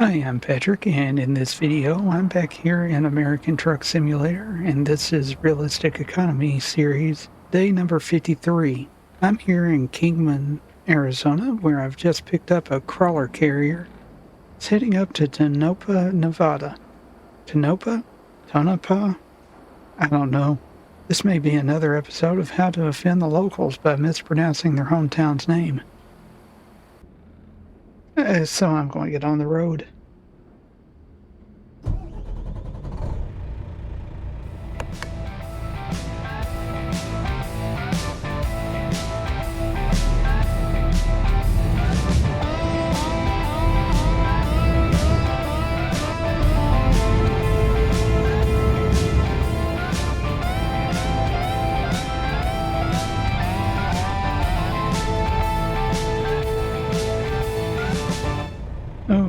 Hi, I'm Patrick, and in this video, I'm back here in American Truck Simulator, and this is Realistic Economy series, day number 53. I'm here in Kingman, Arizona, where I've just picked up a crawler carrier. It's heading up to Tonopah, Nevada. Tonopah? Tonopah? I don't know. This may be another episode of how to offend the locals by mispronouncing their hometown's name. So I'm going to get on the road.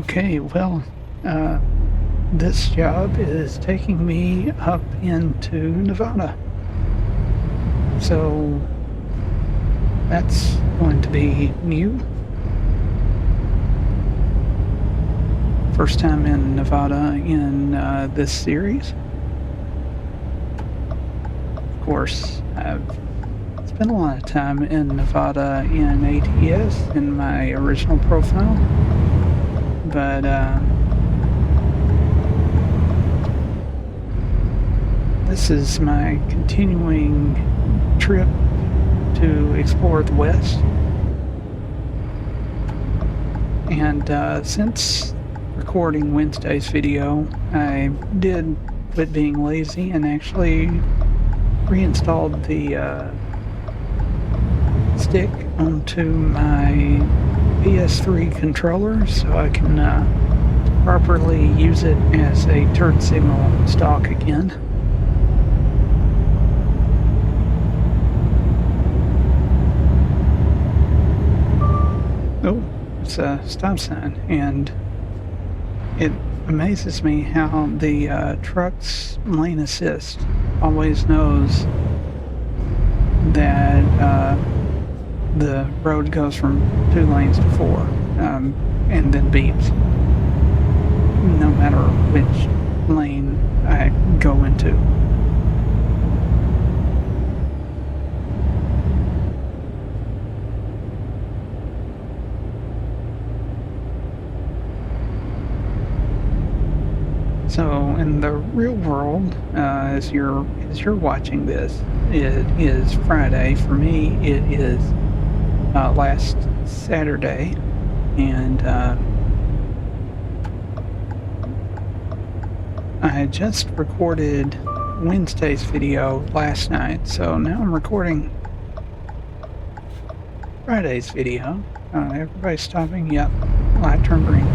Okay, well, this job is taking me up into Nevada. So that's going to be new. First time in Nevada in this series. Of course, I've spent a lot of time in Nevada in ATS in my original profile. But this is my continuing trip to explore the West. And since recording Wednesday's video, I did quit being lazy and actually reinstalled the stick onto my PS3 controller so I can properly use it as a turn signal stock again. Oh, it's a stop sign, and it amazes me how the truck's lane assist always knows that the road goes from 2 lanes to 4, and then beeps, no matter which lane I go into. So in the real world, as you're watching this, it is Friday. For me, it is last Saturday, and I just recorded Wednesday's video last night, so now I'm recording Friday's video. Everybody's stopping. Yep, light turned green.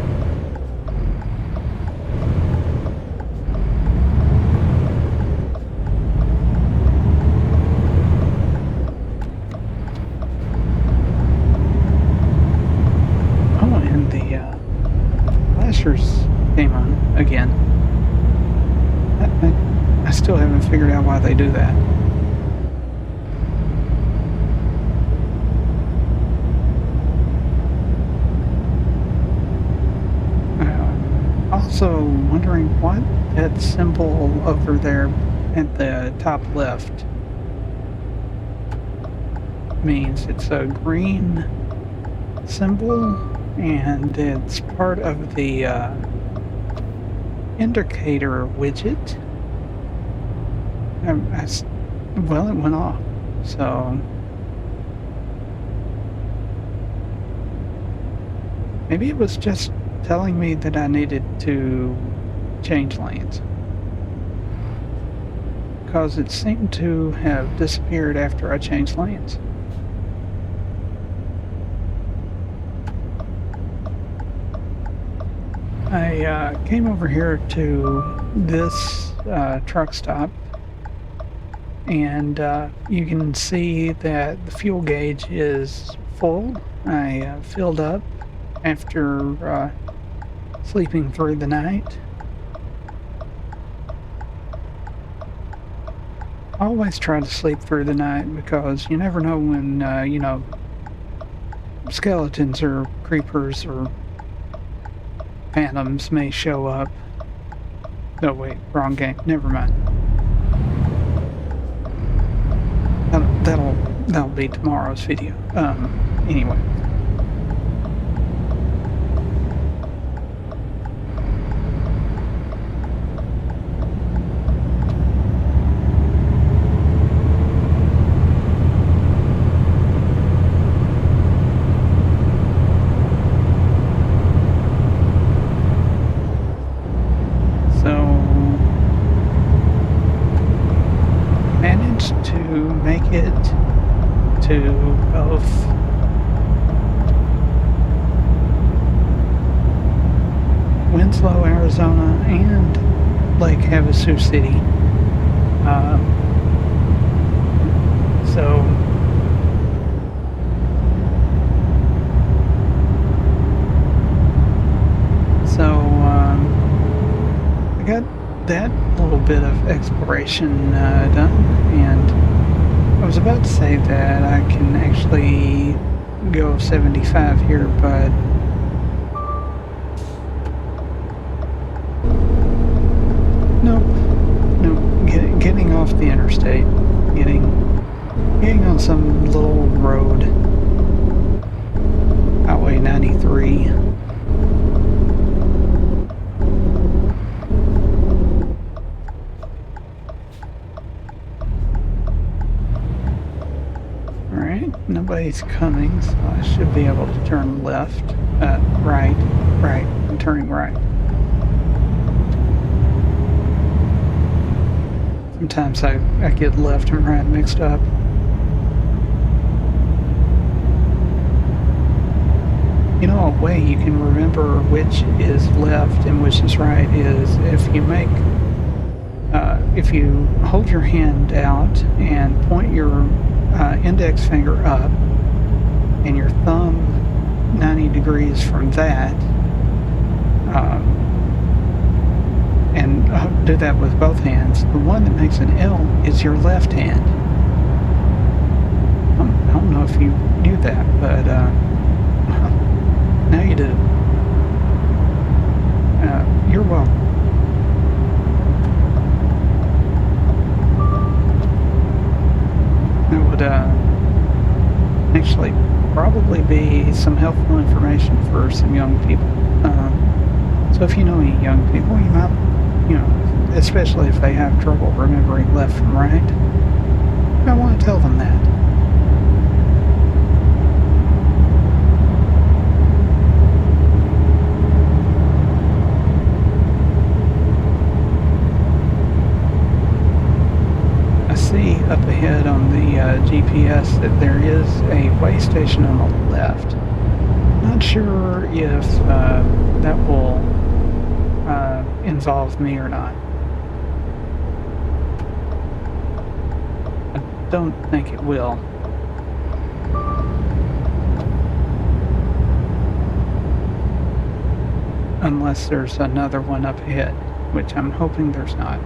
Came on again. I still haven't figured out why they do that. Also wondering what that symbol over there at the top left means. It's a green symbol, and it's part of the indicator widget. Well, it went off, so maybe it was just telling me that I needed to change lanes, because it seemed to have disappeared after I changed lanes. I came over here to this truck stop, and you can see that the fuel gauge is full. I filled up after sleeping through the night. I always try to sleep through the night because you never know when, skeletons or creepers or phantoms may show up. Oh wait, wrong game. Never mind. That'll be tomorrow's video. Anyway. To make it to both Winslow, Arizona, and Lake Havasu City. I got that little bit of exploration done, and I was about to say that I can actually go 75 here, but nope, getting off the interstate, getting on some little road, Highway 93. Nobody's coming, so I should be able to turn left, right, I'm turning right. Sometimes I get left and right mixed up. You know, a way you can remember which is left and which is right is if you hold your hand out and point your index finger up and your thumb 90 degrees from that, and do that with both hands. The one that makes an L is your left hand. I don't know if you knew that, but now you do. You're welcome. That would actually probably be some helpful information for some young people. So if you know any young people, you might, especially if they have trouble remembering left from right, you might want to tell them that. Up ahead on the GPS that there is a way station on the left. Not sure if that will involve me or not. I don't think it will. Unless there's another one up ahead, which I'm hoping there's not.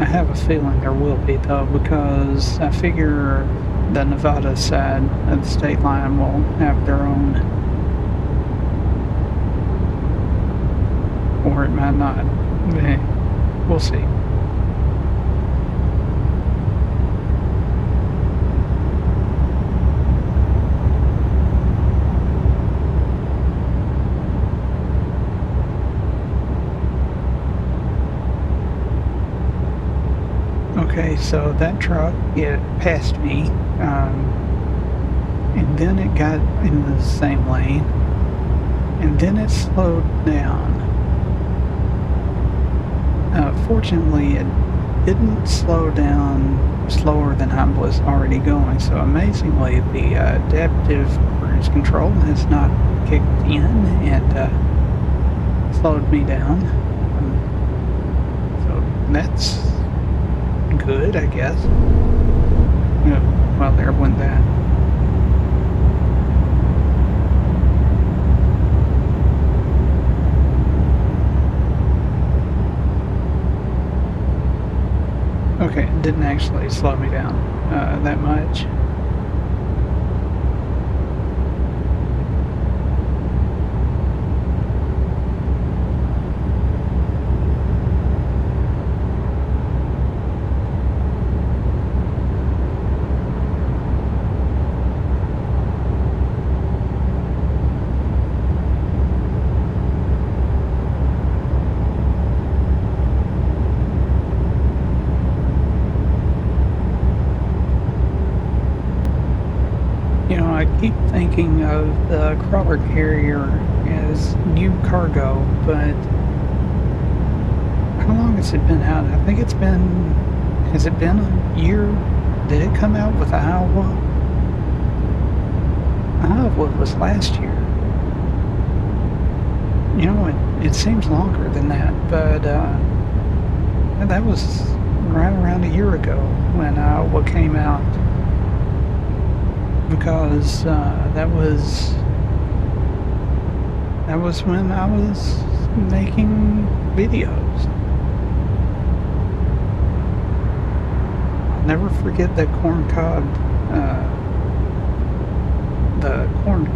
I have a feeling there will be, though, because I figure the Nevada side of the state line will have their own. Or it might not. We'll see. Okay, so that truck, it passed me, and then it got into the same lane, and then it slowed down. Fortunately, it didn't slow down slower than I was already going, so amazingly, the adaptive cruise control has not kicked in and slowed me down. So that's good, I guess. Well, there went that. didn't actually slow me down that much. You know, I keep thinking of the crawler carrier as new cargo, but how long has it been out? I think has it been a year? Did it come out with Iowa? Iowa was last year. You know, it seems longer than that, but that was right around a year ago when Iowa came out. Because that was when I was making videos. I'll never forget that the corn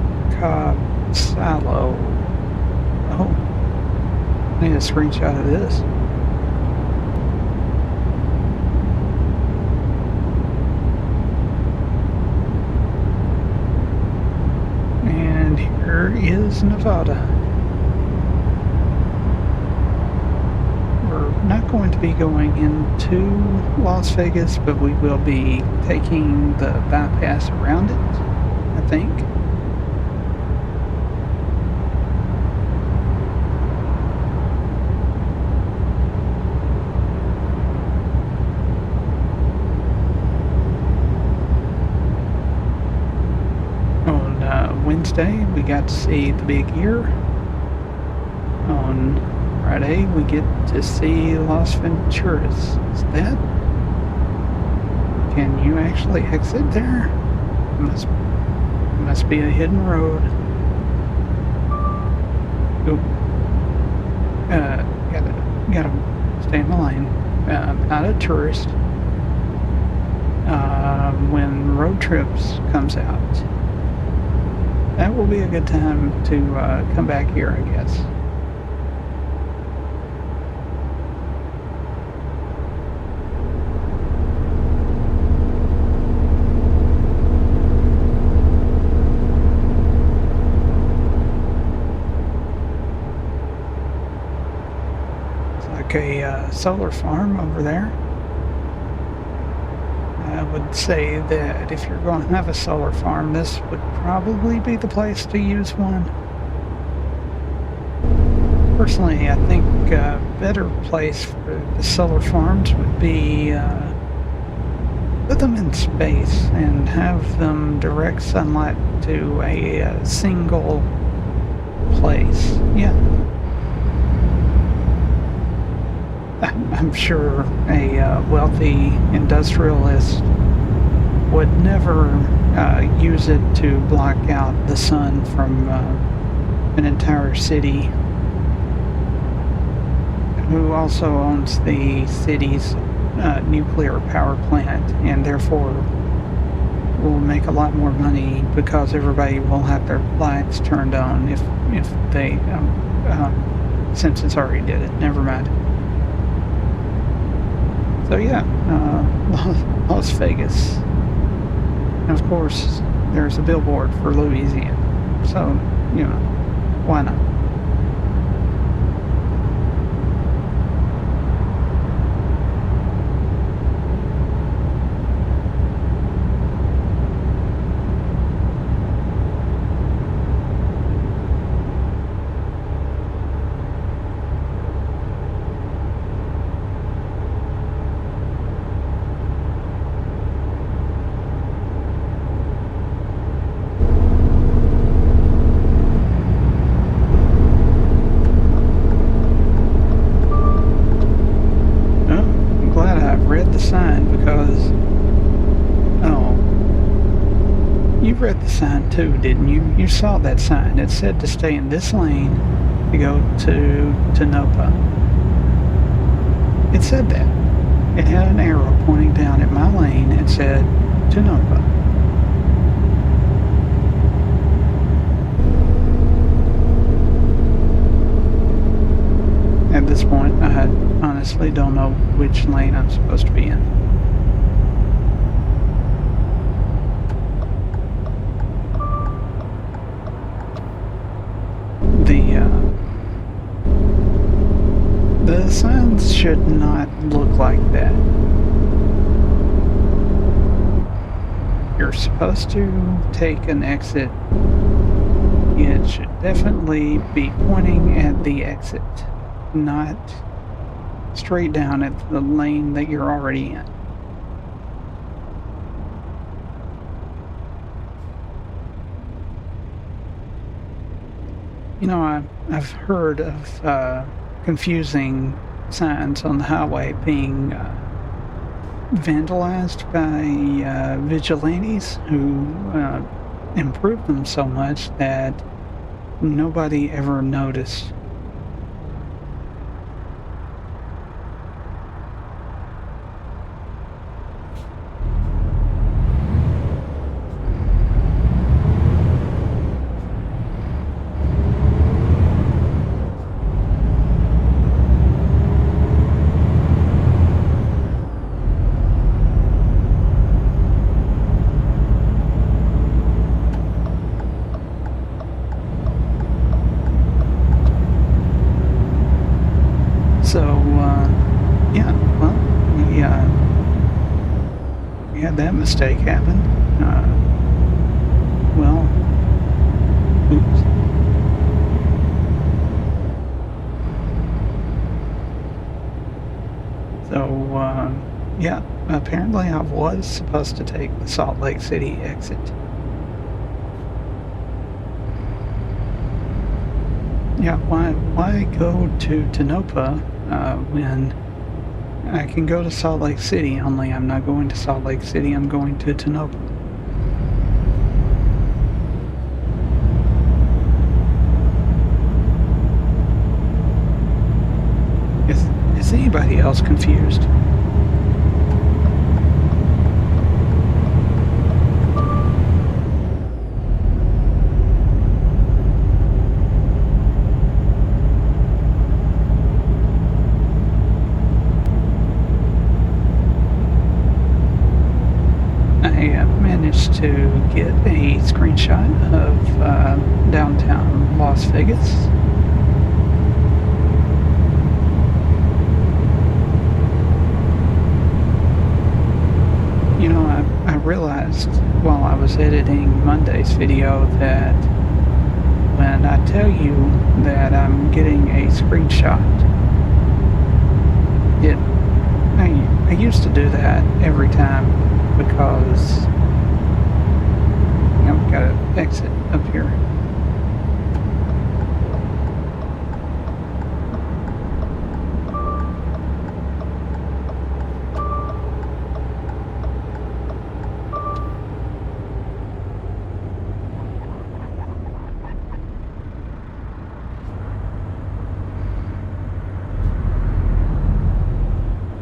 cob silo. Oh, I need a screenshot of this. Here is Nevada. We're not going to be going into Las Vegas, but we will be taking the bypass around it, I think. Wednesday, we got to see the big ear. On Friday, we get to see Las Venturas. Is that? Can you actually exit there? Must be a hidden road. Oop. Gotta stay in the lane. Not a tourist. When road trips comes out. That will be a good time to come back here, I guess. It's like a solar farm over there. I would say that if you're going to have a solar farm, this would probably be the place to use one. Personally, I think a better place for the solar farms would be put them in space and have them direct sunlight to a single place. Yeah. I'm sure a wealthy industrialist would never use it to block out the sun from an entire city, who also owns the city's nuclear power plant, and therefore will make a lot more money because everybody will have their lights turned on if they since it's already did it. Never mind. So yeah, Las Vegas. And of course, there's a billboard for Louisiana. So, you know, why not? Read the sign too, didn't you? You saw that sign. It said to stay in this lane to go to Tonopah. It said that. It had an arrow pointing down at my lane and said, Tonopah. At this point, I honestly don't know which lane I'm supposed to be in. The signs should not look like that. You're supposed to take an exit. It should definitely be pointing at the exit, not straight down at the lane that you're already in. You know, I've heard of confusing signs on the highway being vandalized by vigilantes who improved them so much that nobody ever noticed. We had that mistake happen. Well, oops. So, yeah, apparently I was supposed to take the Salt Lake City exit. Yeah, why go to Tonopah when I can go to Salt Lake City, only I'm not going to Salt Lake City, I'm going to Tonopah. Is anybody else confused? I managed to get a screenshot of downtown Las Vegas. You know, I realized while I was editing Monday's video that when I tell you that I'm getting a screenshot, I used to do that every time because, you know, we got to exit up here.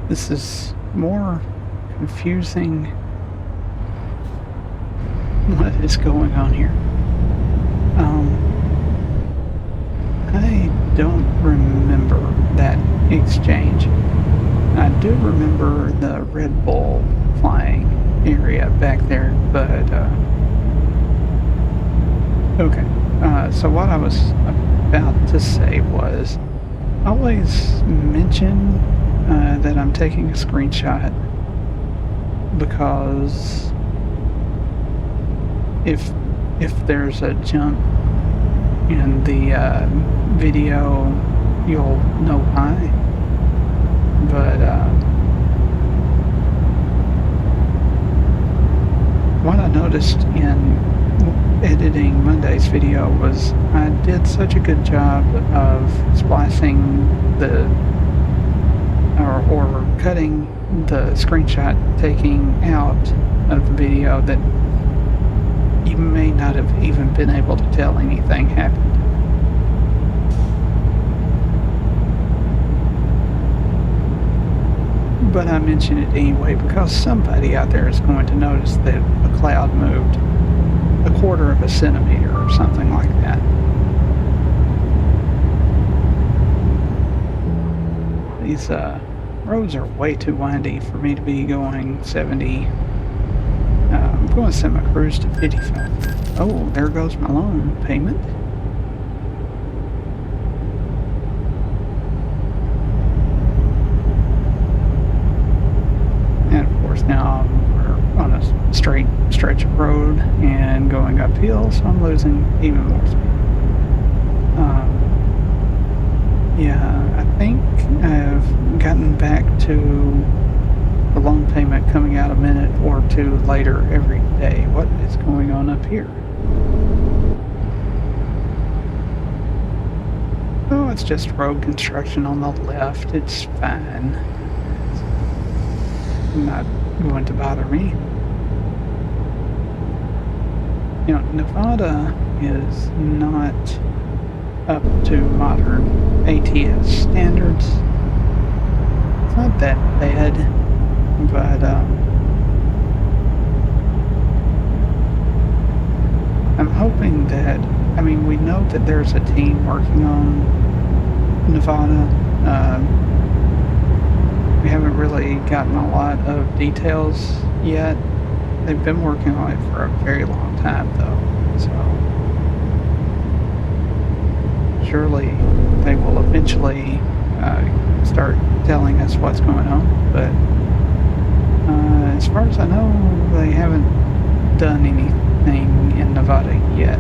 This is more confusing. What is going on here? I don't remember that exchange. I do remember the Red Bull flying area back there, but okay. So what I was about to say was always mention that I'm taking a screenshot, because if there's a jump in the video, you'll know why. But what I noticed in editing Monday's video was I did such a good job of splicing or cutting the screenshot taking out of the video that you may not have even been able to tell anything happened. but I mention it anyway because somebody out there is going to notice that a cloud moved a quarter of a centimeter or something like that. These roads are way too windy for me to be going 70. I'm going semi-cruise to 55. Oh, there goes my loan payment. And of course now we're on a straight stretch of road and going uphill, so I'm losing even more speed. Yeah, I think I've gotten back to the loan payment coming out a minute or two later every day. What is going on up here? Oh, it's just road construction on the left. It's fine. It's not going to bother me. You know, Nevada is not up to modern ATS standards. It's not that bad, but I'm hoping that, I mean, we know that there's a team working on Nevada. We haven't really gotten a lot of details yet. They've been working on it for a very long time, though, so surely they will eventually start telling us what's going on, but as far as I know, they haven't done anything in Nevada yet.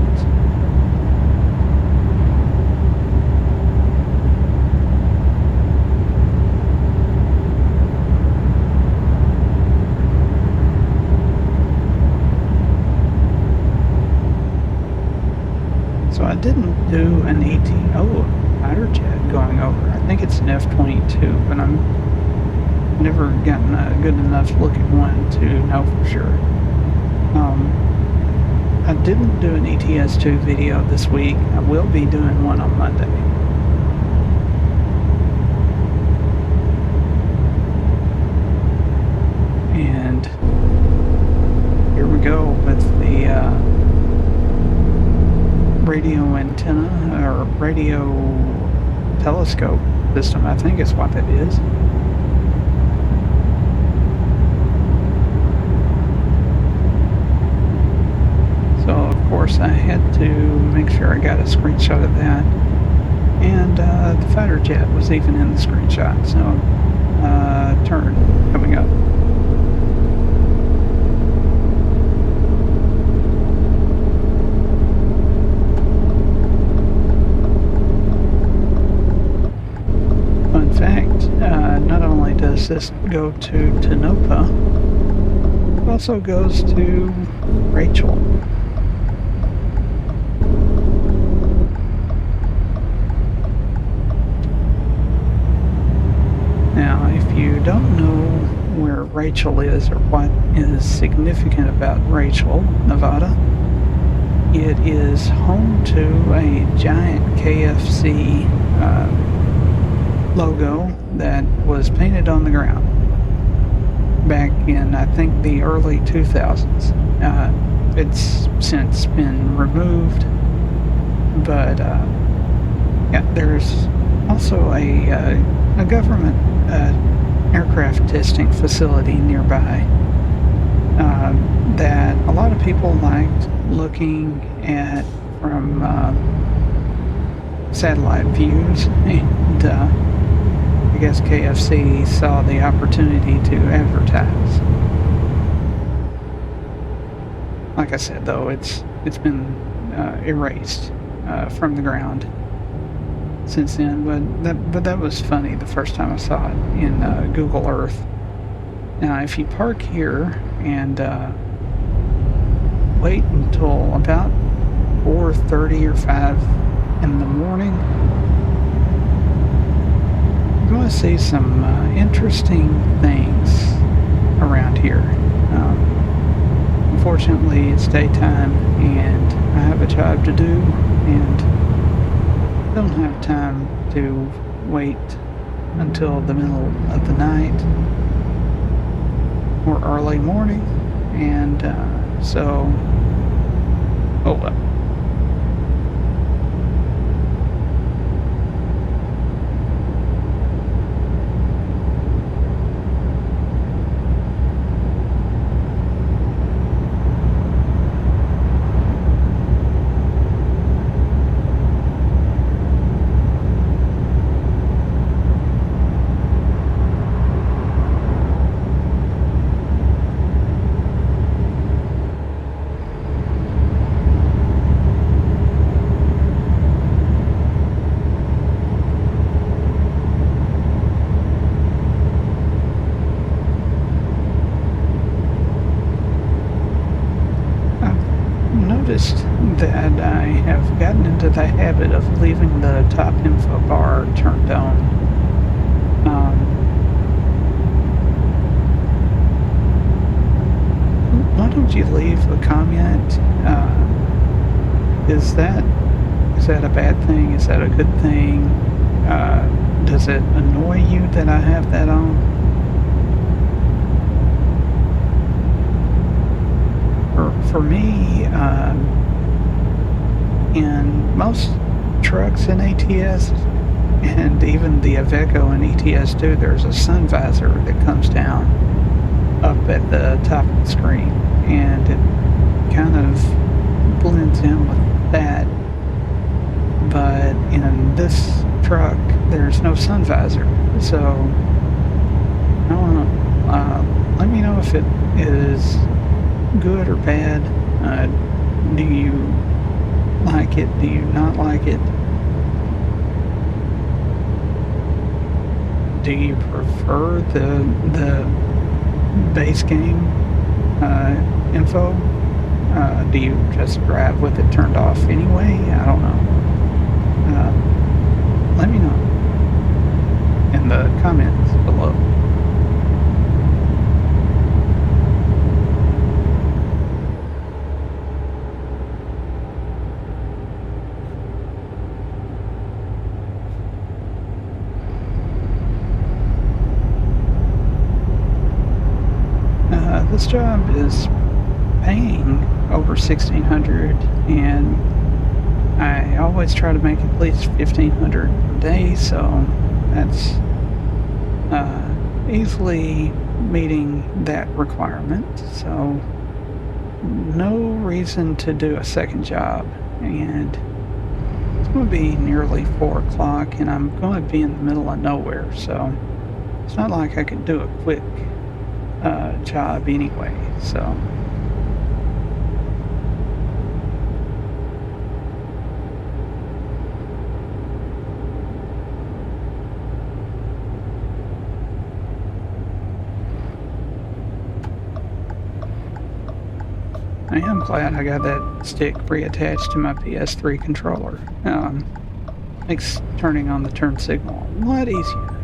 So I didn't do an fighter jet going over. I think it's an F-22, but I'm never gotten a good enough look at one to know for sure. I didn't do an ETS2 video this week. I will be doing one on Monday. And here we go with the radio antenna, or radio telescope system, I think is what that is. So of course I had to make sure I got a screenshot of that, and the fighter jet was even in the screenshot, so turn coming up. Fun fact, not only does this go to Tonopah, it also goes to Rachel. Now, if you don't know where Rachel is or what is significant about Rachel, Nevada, it is home to a giant KFC logo that was painted on the ground back in, I think, the early 2000s. It's since been removed, but yeah, there's also a government aircraft testing facility nearby that a lot of people liked looking at from satellite views, and I guess KFC saw the opportunity to advertise. Like I said, though, it's been erased from the ground since then, but that was funny the first time I saw it in Google Earth. Now, if you park here and wait until about 4:30 or 5 in the morning, you're going to see some interesting things around here. Unfortunately, it's daytime and I have a job to do, and don't have time to wait until the middle of the night or early morning, and so, oh well. I've noticed that I have gotten into the habit of leaving the top info bar turned on. Why don't you leave a comment? Is that is that a bad thing? Is that a good thing? Does it annoy you that I have that on? For me, in most trucks in ATS, and even the Iveco in ETS too, there's a sun visor that comes down up at the top of the screen, and it kind of blends in with that. But in this truck, there's no sun visor, so I don't know. Let me know if it is good or bad. Do you like it? Do you not like it? Do you prefer the base game info? Do you just drive with it turned off anyway? I don't know. Let me know in the comments below. This job is paying over 1,600, and I always try to make at least 1,500 per day, so that's easily meeting that requirement. So no reason to do a second job, and it's going to be nearly 4 o'clock, and I'm going to be in the middle of nowhere, so it's not like I could do a quick job anyway. So I am glad I got that stick reattached to my PS3 controller. Makes turning on the turn signal a lot easier.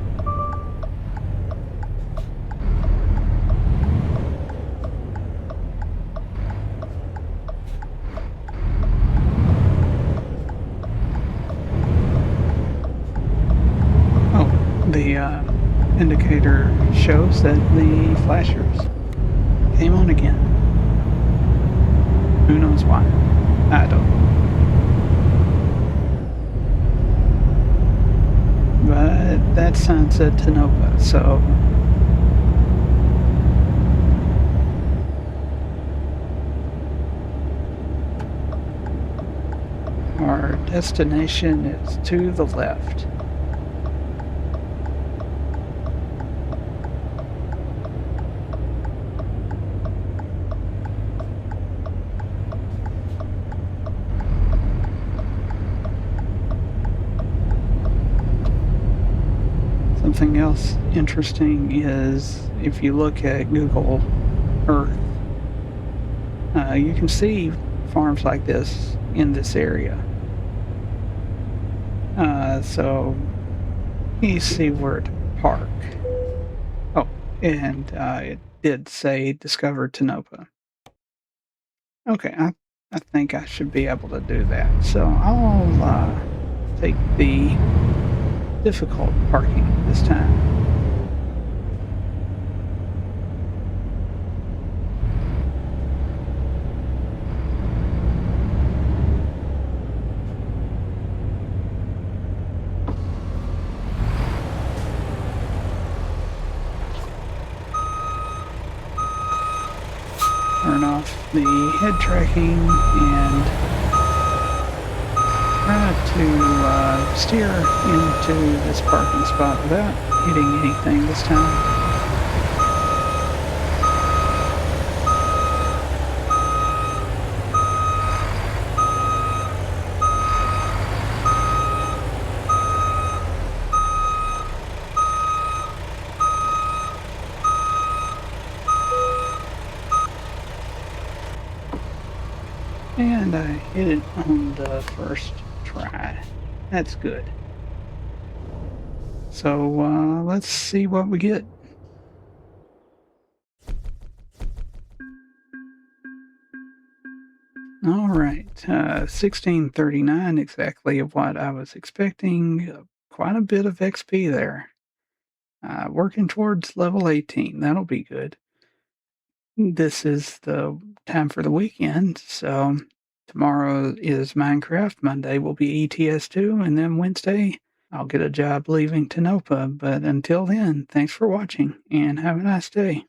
Oh, the indicator shows that the flashers came on again. Who knows why? I don't know. But that sign said Tonopah, so our destination is to the left. Something else interesting is if you look at Google Earth, you can see farms like this in this area. So you see where to park. Oh, and it did say discover Tonopah. Okay, I think I should be able to do that. So I'll take the difficult parking this time. the head tracking and try to steer into this parking spot without hitting anything this time. And I hit it on the first try. That's good. So let's see what we get. All right, 1639, exactly of what I was expecting. Quite a bit of XP there. Working towards level 18. That'll be good. This is the time for the weekend, so tomorrow is Minecraft. Monday will be ETS 2, and then Wednesday I'll get a job leaving Tonopah. But until then, thanks for watching and have a nice day.